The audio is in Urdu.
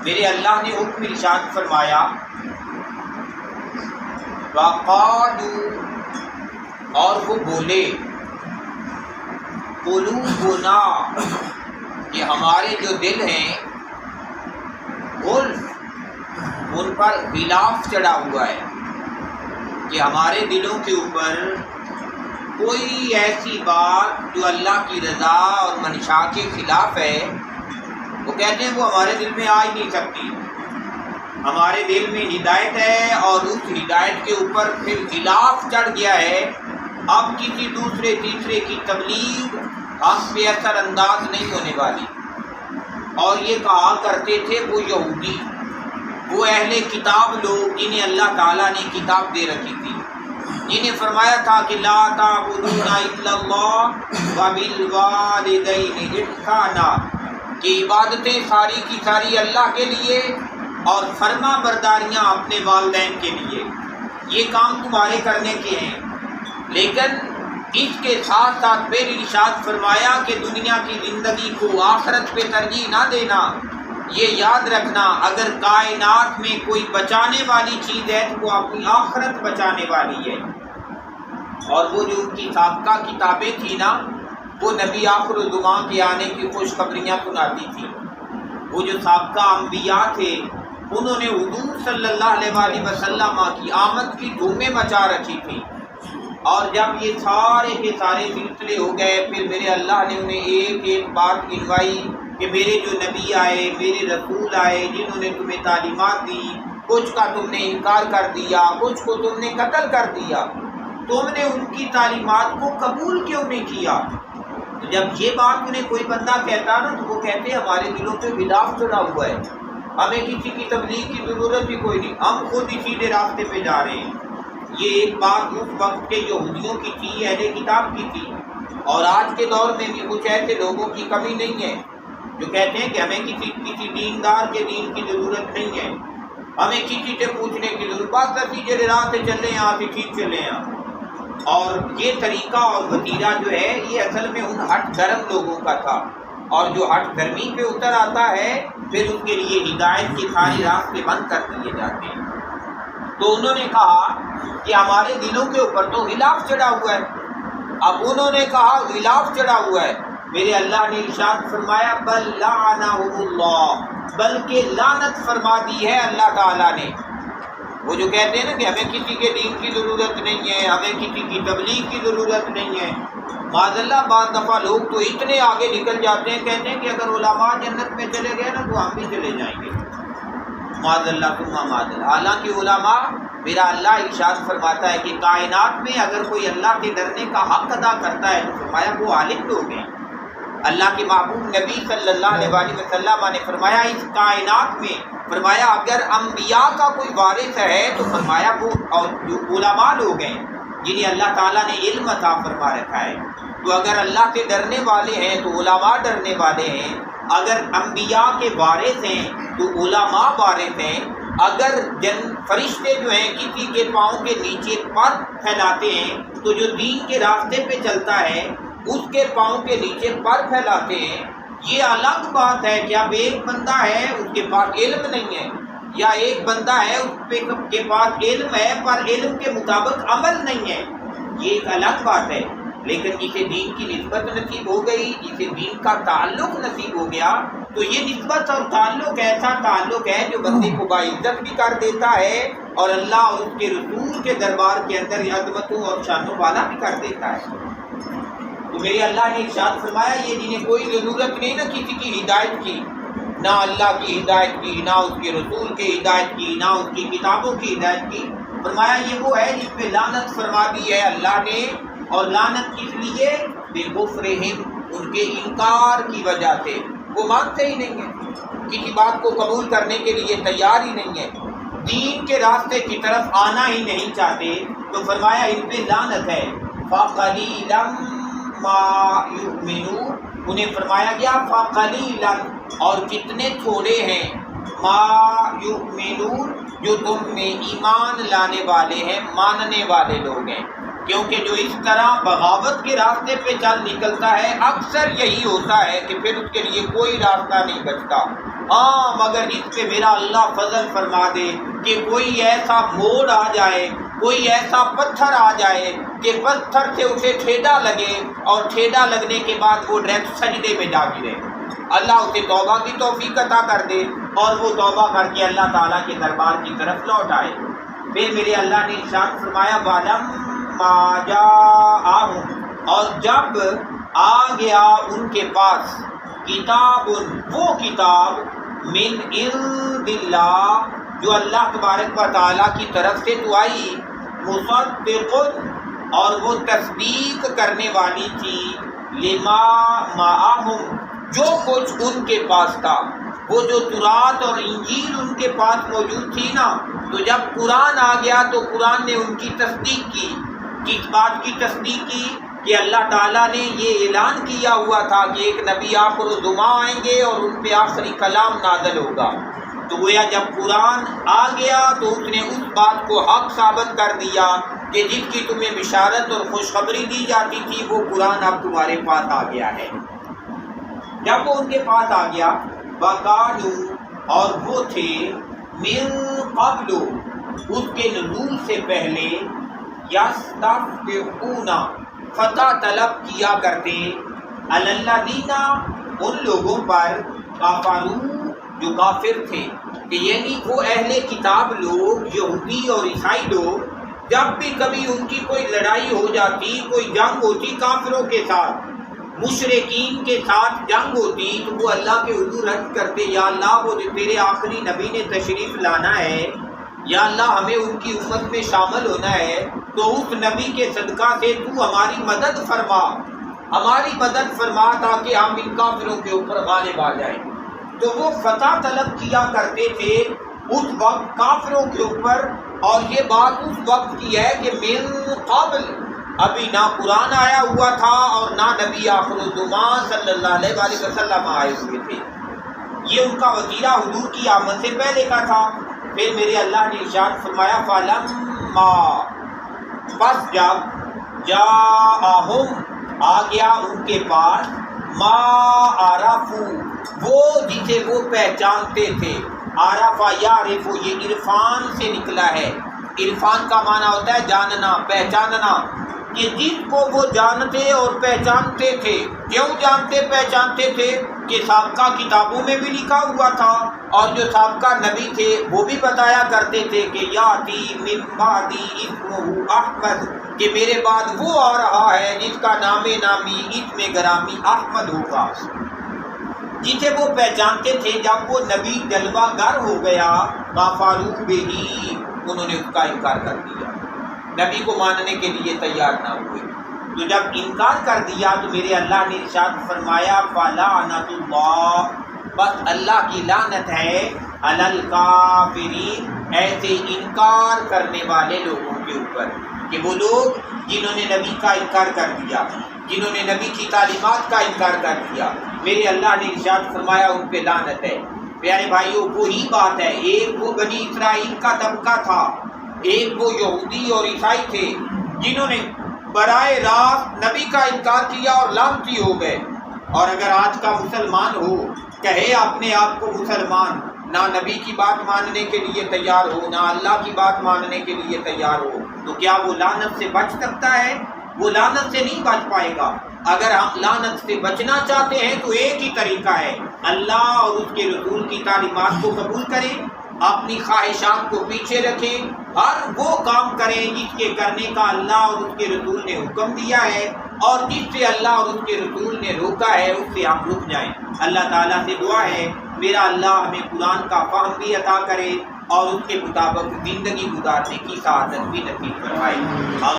میرے اللہ نے حکم ارشاد فرمایا وَقَالُوا، اور وہ بولے قُلُوبُنَا، کہ ہمارے جو دل ہیں غلف، ان پر غلاف چڑھا ہوا ہے، کہ ہمارے دلوں کے اوپر کوئی ایسی بات جو اللہ کی رضا اور منشا کے خلاف ہے، وہ کہتے ہیں وہ ہمارے دل میں آ ہی نہیں سکتی۔ ہمارے دل میں ہدایت ہے اور اس ہدایت کے اوپر پھر غلاف چڑھ گیا ہے، اب کسی دوسرے تیسرے کی تبلیغ ہم پہ اثر انداز نہیں ہونے والی۔ اور یہ کہا کرتے تھے وہ یہودی، وہ اہل کتاب لوگ جنہیں اللہ تعالیٰ نے کتاب دے رکھی تھی، جنہیں فرمایا تھا کہ لا تعبدون الا اللہ وبالوالدین احسانا، کہ عبادتیں ساری کی ساری اللہ کے لیے اور فرما برداریاں اپنے والدین کے لیے، یہ کام تمہارے کرنے کے ہیں۔ لیکن اس کے ساتھ ساتھ پھر ارشاد فرمایا کہ دنیا کی زندگی کو آخرت پہ ترجیح نہ دینا۔ یہ یاد رکھنا اگر کائنات میں کوئی بچانے والی چیز ہے تو وہ اپنی آخرت بچانے والی ہے۔ اور وہ جو ان کی سابقہ کتابیں تھیں نا، وہ نبی آخر الزمان کے آنے کی خوشخبریاں سناتی تھیں۔ وہ جو سابقہ انبیاء تھے انہوں نے حضور صلی اللہ علیہ وسلم کی آمد کی دھومیں مچا رکھی تھیں، اور جب یہ سارے کے سارے سلسلے ہو گئے پھر میرے اللہ نے انہیں ایک ایک بات گنوائی کہ میرے جو نبی آئے، میرے رسول آئے، جنہوں نے تمہیں تعلیمات دی، کچھ کا تم نے انکار کر دیا، کچھ کو تم نے قتل کر دیا، تم نے ان کی تعلیمات کو قبول کیوں نہیں کیا؟ تو جب یہ بات انہیں کوئی بندہ کہتا نا تو وہ کہتے ہمارے دلوں پہ غلاف چڑھا ہوا ہے، ہمیں کسی کی تبلیغ کی ضرورت ہی کوئی نہیں، ہم خود ہی سیدھے راستے پہ جا رہے ہیں۔ یہ ایک بات اس وقت کے یہودیوں کی تھی، اہل کتاب کی تھی، اور آج کے دور میں بھی کچھ ایسے لوگوں کی کمی نہیں ہے جو کہتے ہیں کہ ہمیں کسی دیندار کے دین کی ضرورت نہیں ہے، ہمیں کسی سے پوچھنے کی ضرورت، بس سیدھے راہ سے چلے ہیں، آتے ٹھیک چلے ہیں۔ اور یہ طریقہ اور وتیرہ جو ہے یہ اصل میں ان ہٹ دھرم لوگوں کا تھا، اور جو ہٹ دھرمی پہ اتر آتا ہے پھر اس کے لیے ہدایت کے سارے راستے بند کر دیے جاتے ہیں۔ تو انہوں نے کہا کہ ہمارے دلوں کے اوپر تو غلاف چڑھا ہوا ہے۔ اب انہوں نے کہا غلاف چڑھا ہوا ہے، میرے اللہ نے ارشاد فرمایا بل لعنہم اللہ، بلکہ لعنت فرما دی ہے اللہ تعالیٰ نے۔ وہ جو کہتے ہیں نا کہ ہمیں کسی کے دین کی ضرورت نہیں ہے، ہمیں کسی کی تبلیغ کی ضرورت نہیں ہے، معاذ اللہ بعض دفعہ لوگ تو اتنے آگے نکل جاتے ہیں، کہتے ہیں کہ اگر علماء جنت میں چلے گئے نا تو ہم بھی چلے جائیں گے، معاذ اللہ ثم معاذ اللہ۔ حالانکہ علماء، میرا اللہ ارشاد فرماتا ہے کہ کائنات میں اگر کوئی اللہ کے ڈرنے کا حق ادا کرتا ہے تو فرمایا وہ عالم لوگ ہیں۔ اللہ کے محبوب نبی صلی اللہ علیہ وسلم نے فرمایا اس کائنات میں، فرمایا اگر انبیاء کا کوئی وارث ہے تو فرمایا وہ اور جو علماء لوگ ہیں جنہیں اللہ تعالیٰ نے علم عطا فرما رکھا ہے، تو اگر اللہ سے ڈرنے والے ہیں تو علماء ڈرنے والے ہیں، اگر انبیاء کے وارث ہیں تو علماء وارث ہیں، اگر فرشتے جو ہیں کسی کے پاؤں کے نیچے پر پھیلاتے ہیں تو جو دین کے راستے پہ چلتا ہے اس کے پاؤں کے نیچے پر پھیلاتے ہیں۔ یہ الگ بات ہے کہ اب ایک بندہ ہے اس کے پاس علم نہیں ہے، یا ایک بندہ ہے اس کے پاس علم ہے پر علم کے مطابق عمل نہیں ہے، یہ ایک الگ بات ہے۔ لیکن جسے دین کی نسبت نصیب ہو گئی، جسے دین کا تعلق نصیب ہو گیا، تو یہ نسبت اور تعلق ایسا تعلق ہے جو بندے کو باعزت بھی کر دیتا ہے اور اللہ اور اس کے رسول کے دربار کے اندر عظمتوں اور شانوں والا بھی کر دیتا ہے۔ تو میرے اللہ نے ارشاد فرمایا یہ جنہیں کوئی ضرورت نہیں نہ کسی کی ہدایت کی، نہ اللہ کی ہدایت کی، نہ اس کے رسول کی ہدایت کی، نہ اس کی کتابوں کی ہدایت کی، فرمایا یہ وہ ہے جس پہ لعنت فرما دی ہے اللہ نے، اور لعنت کس لیے؟ بکفرہم، ان کے انکار کی وجہ سے، وہ مانتے ہی نہیں ہیں، کسی بات کو قبول کرنے کے لیے تیار ہی نہیں ہے، دین کے راستے کی طرف آنا ہی نہیں چاہتے، تو فرمایا ان پہ لعنت ہے۔ فَقَلِيلًا مَا يُؤْمِنُونَ، انہیں فرمایا گیا فَقَلِيلًا، اور کتنے تھوڑے ہیں، ما یؤمنون، جو تم میں ایمان لانے والے ہیں، ماننے والے لوگ ہیں، کیونکہ جو اس طرح بغاوت کے راستے پہ چل نکلتا ہے اکثر یہی ہوتا ہے کہ پھر اس کے لیے کوئی راستہ نہیں بچتا۔ ہاں مگر اس پہ میرا اللہ فضل فرما دے کہ کوئی ایسا موڑ آ جائے، کوئی ایسا پتھر آ جائے کہ پتھر سے اسے ٹھیڈا لگے اور ٹھیڈا لگنے کے بعد وہ ڈائریکٹ سجدے میں جا گرے، اللہ اسے توبہ کی توفیق عطا کر دے اور وہ توبہ کر کے اللہ تعالیٰ کے دربار کی طرف لوٹ آئے۔ پھر میرے اللہ نے ارشاد فرمایا وَلَمَّا جَاءَهُمْ، اور جب آ گیا ان کے پاس کتاب، وہ کتاب من عند اللہ جو اللہ تبارک و تعالیٰ کی طرف سے تو آئی، مصدق، اور وہ تصدیق کرنے والی تھی، لما معہم، جو کچھ ان کے پاس تھا، وہ جو تورات اور انجیل ان کے پاس موجود تھی نا، تو جب قرآن آ گیا تو قرآن نے ان کی تصدیق کی۔ کس بات کی تصدیق کی؟ کہ اللہ تعالیٰ نے یہ اعلان کیا ہوا تھا کہ ایک نبی آخر الزماں آئیں گے اور ان پہ آخری کلام نازل ہوگا، تو گویا جب قرآن آ گیا تو اس نے اس بات کو حق ثابت کر دیا کہ جس کی تمہیں بشارت اور خوشخبری دی جاتی تھی وہ قرآن اب تمہارے پاس آ گیا ہے۔ جب وہ ان کے پاس آ گیا، وَقَالُوا، اور وہ تھے، من قبل، اس کے نزول سے پہلے، یستفتحون، فتح طلب کیا کرتے، علی الذین، ان لوگوں پر، کفروا، جو کافر تھے، کہ یعنی وہ اہل کتاب لوگ، یہودی اور عیسائی لوگ، جب بھی کبھی ان کی کوئی لڑائی ہو جاتی، کوئی جنگ ہوتی کافروں کے ساتھ، مشرکین کے ساتھ جنگ ہوتی، تو وہ اللہ کے حضور عرض کرتے، یا اللہ وہ جو تیرے آخری نبی نے تشریف لانا ہے، یا اللہ ہمیں ان کی امت میں شامل ہونا ہے، تو اس نبی کے صدقہ سے تو ہماری مدد فرما، ہماری مدد فرما تاکہ ہم ان کافروں کے اوپر غالب آ جائیں۔ تو وہ فتح طلب کیا کرتے تھے اس وقت کافروں کے اوپر، اور یہ بات اس وقت کی ہے کہ من قبل، ابھی نہ قرآن آیا ہوا تھا اور نہ نبی آخر الزماں صلی اللہ علیہ وآلہ وسلم آئے ہوئے تھے، یہ ان کا وسیلہ حضور کی آمد سے پہلے کا تھا۔ پھر میرے اللہ نے ارشاد فرمایا فَلَمَّا، بس جب، جاءہم، آ گیا ان کے پاس، ما عرفوا، وہ جسے وہ پہچانتے تھے، عرفا یعرف، یہ عرفان سے نکلا ہے، عرفان کا معنی ہوتا ہے جاننا، پہچاننا، کہ جس کو وہ جانتے اور پہچانتے تھے۔ کیوں جانتے پہچانتے تھے؟ کہ سابقہ کتابوں میں بھی لکھا ہوا تھا، اور جو سابقہ نبی تھے وہ بھی بتایا کرتے تھے کہ یاتی من بعدی اسمہ احمد، کہ میرے بعد وہ آ رہا ہے جس کا نام نامی اسم گرامی احمد ہوگا، جسے وہ پہچانتے تھے۔ جب وہ نبی جلوہ گر ہو گیا، کفروا بہ، انہوں نے اس کا انکار کر دیا، نبی کو ماننے کے لیے تیار نہ ہوئے۔ تو جب انکار کر دیا تو میرے اللہ نے ارشاد فرمایا فَلَعْنَةُ اللَّهِ، بس اللہ کی لعنت ہے، عَلَى الْكَافِرِينَ، ایسے انکار کرنے والے لوگوں کے اوپر، کہ وہ لوگ جنہوں نے نبی کا انکار کر دیا، جنہوں نے نبی کی تعلیمات کا انکار کر دیا، میرے اللہ نے ارشاد فرمایا ان پہ لعنت ہے۔ پیارے بھائیوں، وہی بات ہے، ایک وہ بنی اسرائیل کا طبقہ تھا، ایک وہ یہودی اور عیسائی تھے جنہوں نے براہ راست نبی کا انکار کیا اور لعنتی ہو گئے۔ اور اگر آج کا مسلمان ہو، کہے اپنے آپ کو مسلمان، نہ نبی کی بات ماننے کے لیے تیار ہو، نہ اللہ کی بات ماننے کے لیے تیار ہو، تو کیا وہ لعنت سے بچ سکتا ہے؟ وہ لعنت سے نہیں بچ پائے گا۔ اگر ہم لعنت سے بچنا چاہتے ہیں تو ایک ہی طریقہ ہے، اللہ اور اس کے رسول کی تعلیمات کو قبول کریں، اپنی خواہشات کو پیچھے رکھیں، ہر وہ کام کریں جس کے کرنے کا اللہ اور اس کے رسول نے حکم دیا ہے، اور جس سے اللہ اور اس کے رسول نے روکا ہے اس سے ہم رک جائیں۔ اللہ تعالیٰ سے دعا ہے میرا اللہ ہمیں قرآن کا فہم بھی عطا کرے اور اس کے مطابق زندگی گزارنے کی سعادت بھی نصیب فرمائے۔